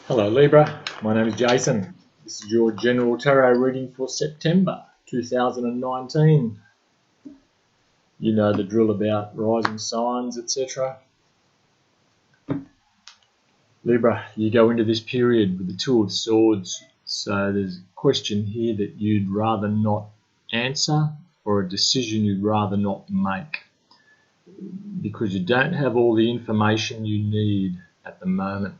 Hello Libra, my name is Jason. This is your general tarot reading for September 2019. You know the drill about rising signs, etc. Libra, you go into this period with the Two of Swords, so there's a question here that you'd rather not answer or a decision you'd rather not make because you don't have all the information you need at the moment.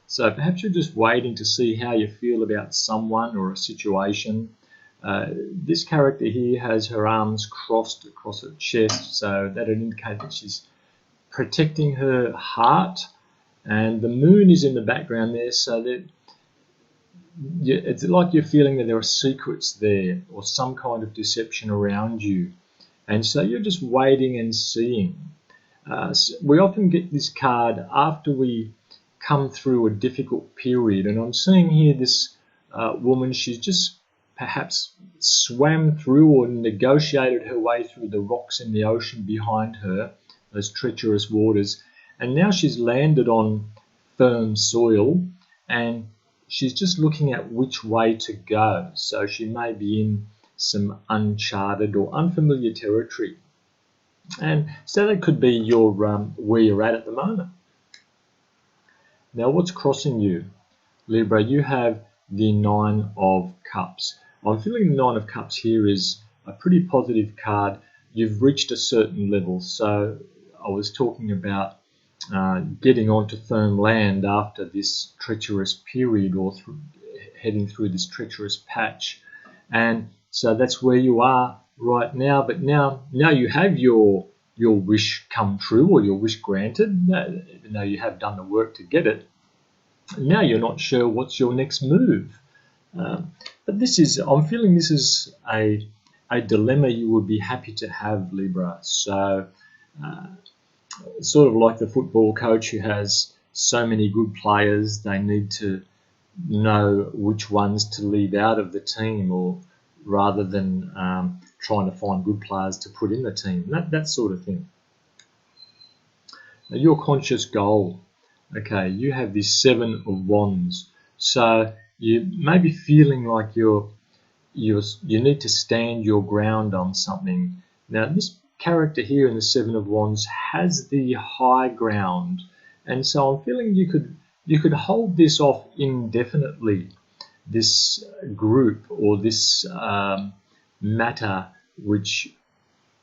So perhaps you're just waiting to see how you feel about someone or a situation. This character here has her arms crossed across her chest, so that would indicate that she's protecting her heart. And the moon is in the background there, so that it's like you're feeling that there are secrets there or some kind of deception around you. And so you're just waiting and seeing. We often get this card after we come through a difficult period, and I'm seeing here this woman, she's just perhaps swam through or negotiated her way through the rocks in the ocean behind her, those treacherous waters, and now she's landed on firm soil and she's just looking at which way to go. So she may be in some uncharted or unfamiliar territory, and so that could be your where you're at the moment. Now, what's crossing you, Libra? You have the Nine of Cups. I'm feeling the Nine of Cups here is a pretty positive card. You've reached a certain level. So I was talking about getting onto firm land after this treacherous period, or heading through this treacherous patch. And so that's where you are right now. But now you have your wish come true, or your wish granted, even though you have done the work to get it. Now you're not sure what's your next move. But I'm feeling this is a dilemma you would be happy to have, Libra. So sort of like the football coach who has so many good players, they need to know which ones to leave out of the team, or rather than trying to find good players to put in the team, that sort of thing. Now, your conscious goal, okay, you have this Seven of Wands, so you may be feeling like you need to stand your ground on something. Now, this character here in the Seven of Wands has the high ground, and so I'm feeling you could hold this off indefinitely, this group or this matter, which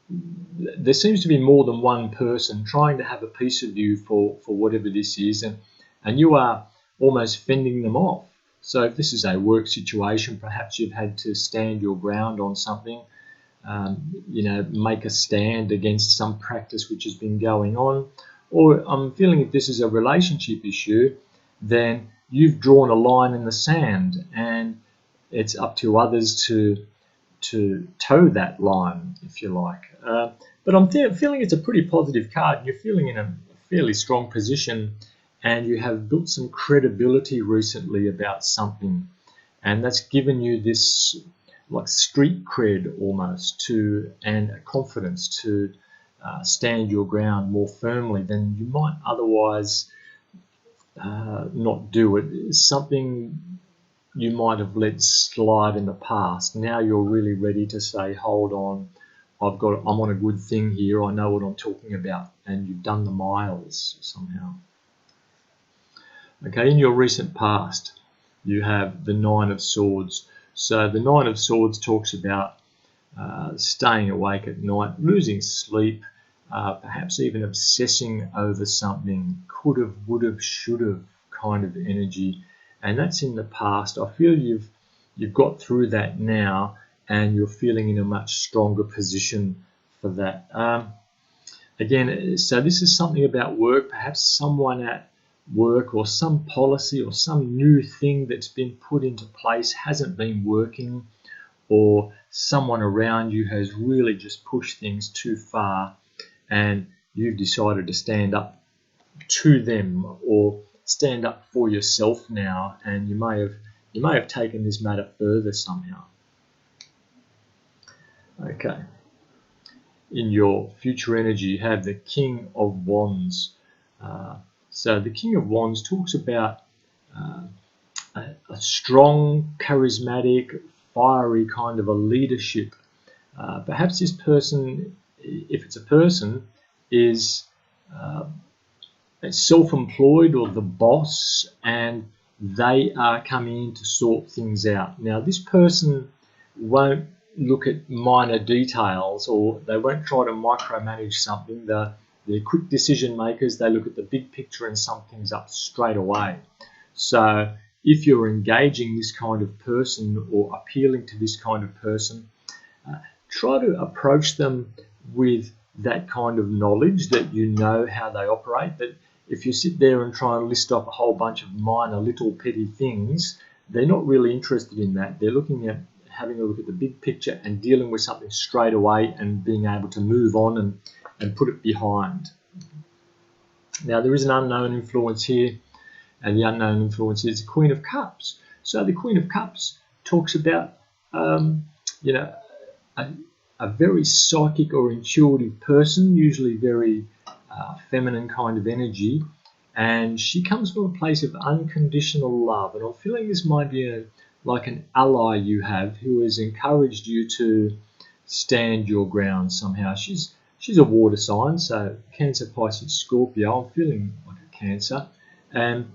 there seems to be more than one person trying to have a piece of you for whatever this is, and you are almost fending them off. So if this is a work situation, perhaps you've had to stand your ground on something, make a stand against some practice which has been going on. Or I'm feeling if this is a relationship issue, then you've drawn a line in the sand, and it's up to others to toe that line, if you like. But I'm feeling it's a pretty positive card. You're feeling in a fairly strong position, and you have built some credibility recently about something, and that's given you this like street cred almost, and a confidence to stand your ground more firmly than you might otherwise not do it. It's something you might have let slide in the past. Now you're really ready to say, hold on, I'm on a good thing here, I know what I'm talking about, and you've done the miles somehow. Okay, in your recent past, you have the Nine of Swords. So the Nine of Swords talks about staying awake at night, losing sleep, perhaps even obsessing over something, could have, would have, should have kind of energy. And that's in the past. I feel you've got through that now, and you're feeling in a much stronger position for that. Again, so this is something about work, perhaps someone at work or some policy or some new thing that's been put into place hasn't been working, or someone around you has really just pushed things too far, and you've decided to stand up to them or stand up for yourself now, and you may have taken this matter further somehow. Okay. In your future energy, you have the King of Wands. So the King of Wands talks about a strong, charismatic, fiery kind of a leadership. Perhaps this person, if it's a person, is self-employed or the boss, and they are coming in to sort things out. Now, this person won't look at minor details, or they won't try to micromanage something. They're quick decision makers. They look at the big picture and sum things up straight away. So if you're engaging this kind of person or appealing to this kind of person, try to approach them with that kind of knowledge, that you know how they operate. That if you sit there and try and list off a whole bunch of minor little petty things, they're not really interested in that. They're looking at having a look at the big picture and dealing with something straight away and being able to move on and put it behind. Now, there is an unknown influence here, and the unknown influence is the Queen of Cups. So the Queen of Cups talks about, you know, a very psychic or intuitive person, usually very feminine kind of energy, and she comes from a place of unconditional love. And I'm feeling this might be like an ally you have who has encouraged you to stand your ground somehow. She's a water sign, so Cancer, Pisces, Scorpio. I'm feeling like a Cancer, and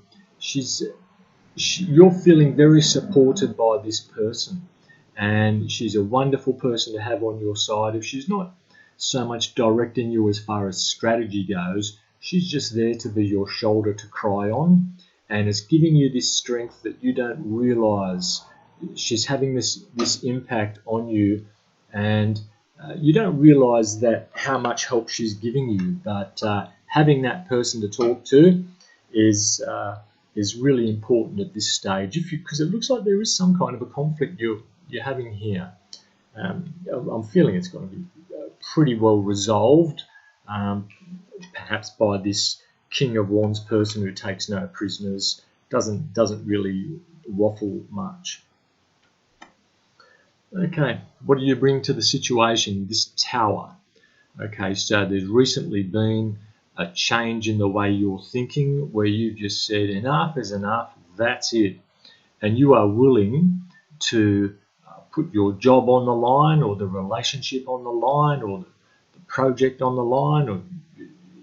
you're feeling very supported by this person, and she's a wonderful person to have on your side. If she's not so much directing you as far as strategy goes, she's just there to be your shoulder to cry on, and it's giving you this strength that you don't realize. She's having this impact on you, and you don't realize that how much help she's giving you. But having that person to talk to is really important at this stage, because it looks like there is some kind of a conflict you're having here. I'm feeling it's going to be pretty well resolved, perhaps by this King of Wands person who takes no prisoners, doesn't really waffle much. Okay, what do you bring to the situation? This Tower. Okay, so there's recently been a change in the way you're thinking, where you've just said enough is enough, that's it, and you are willing to put your job on the line, or the relationship on the line, or the project on the line, or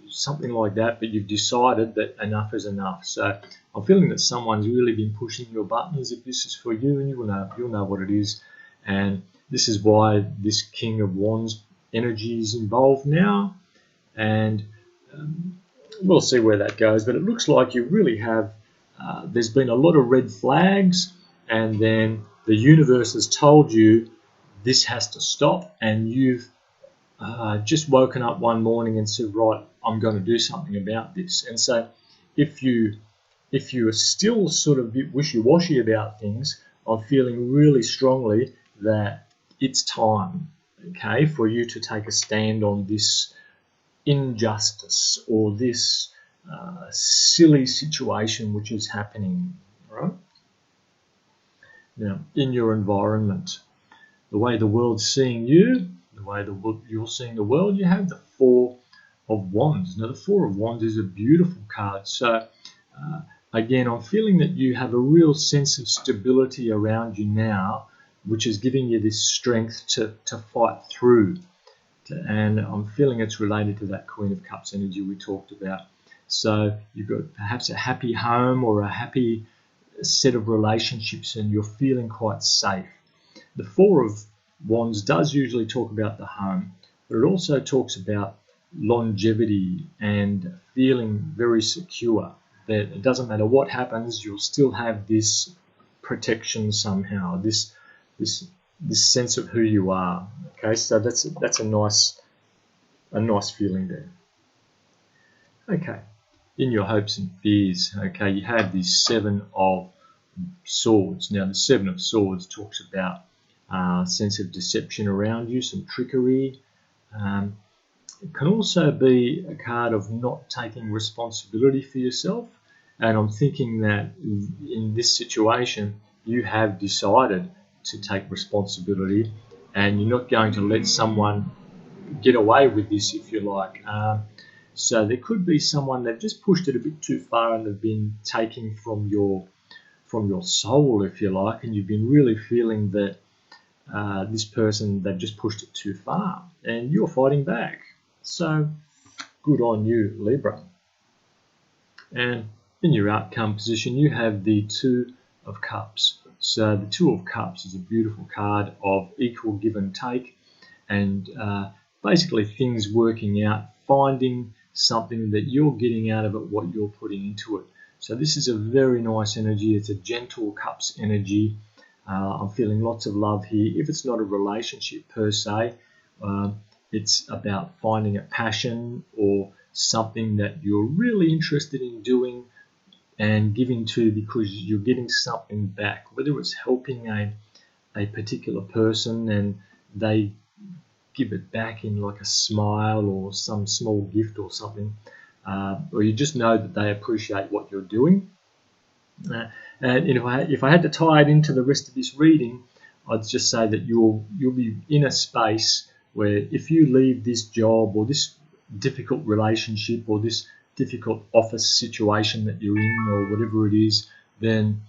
something like that, but you've decided that enough is enough. So I'm feeling that someone's really been pushing your buttons. If this is for you, and you'll know what it is, and this is why this King of Wands energy is involved now, and we'll see where that goes. But it looks like you really have, there's been a lot of red flags, and then the universe has told you this has to stop, and you've just woken up one morning and said, right, I'm going to do something about this. And so if you are still sort of a bit wishy-washy about things, I'm feeling really strongly that it's time, okay, for you to take a stand on this injustice or this silly situation which is happening, right? Now, in your environment, the way the world's seeing you, the way you're seeing the world, you have the Four of Wands. Now, the Four of Wands is a beautiful card. So, again, I'm feeling that you have a real sense of stability around you now, which is giving you this strength to fight through. And I'm feeling it's related to that Queen of Cups energy we talked about. So you've got perhaps a happy home or a happy set of relationships, and you're feeling quite safe. The Four of Wands does usually talk about the home, but it also talks about longevity and feeling very secure, that it doesn't matter what happens, you'll still have this protection somehow, this sense of who you are. Okay, so that's a nice feeling there. Okay, in your hopes and fears, okay, you have the Seven of Swords. Now, the Seven of Swords talks about a sense of deception around you, some trickery. It can also be a card of not taking responsibility for yourself. And I'm thinking that in this situation, you have decided to take responsibility, and you're not going to let someone get away with this, if you like. So there could be someone that just pushed it a bit too far and have been taking from your from your soul, if you like, and you've been really feeling that this person, they've just pushed it too far, and you're fighting back. So good on you, Libra. And in your outcome position, you have the Two of Cups. So the Two of Cups is a beautiful card of equal give and take, and basically things working out, finding something that you're getting out of it, what you're putting into it. So this is a very nice energy. It's a gentle cups energy. I'm feeling lots of love here. If it's not a relationship per se, it's about finding a passion or something that you're really interested in doing and giving to, because you're getting something back, whether it's helping a particular person and they give it back in like a smile or some small gift or something, or you just know that they appreciate what you're doing. And if I had to tie it into the rest of this reading, I'd just say that you'll be in a space where if you leave this job or this difficult relationship or this difficult office situation that you're in or whatever it is, then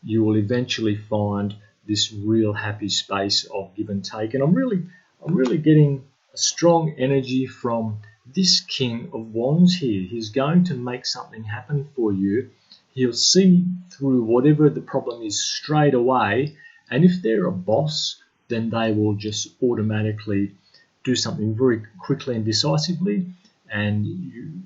you will eventually find this real happy space of give and take. And I'm really getting a strong energy from this King of Wands here. He's going to make something happen for you. He'll see through whatever the problem is straight away, and if they're a boss, then they will just automatically do something very quickly and decisively, and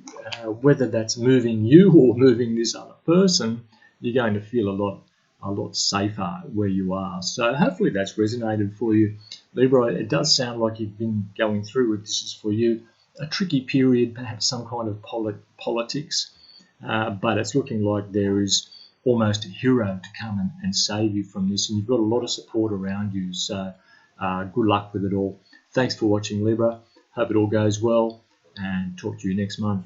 whether that's moving you or moving this other person, you're going to feel a lot safer where you are. So hopefully that's resonated for you, Libra. It does sound like you've been going through what this is for you, a tricky period, perhaps some kind of politics, but it's looking like there is almost a hero to come and save you from this, and you've got a lot of support around you. So good luck with it all. Thanks for watching, Libra. Hope it all goes well, and talk to you next month.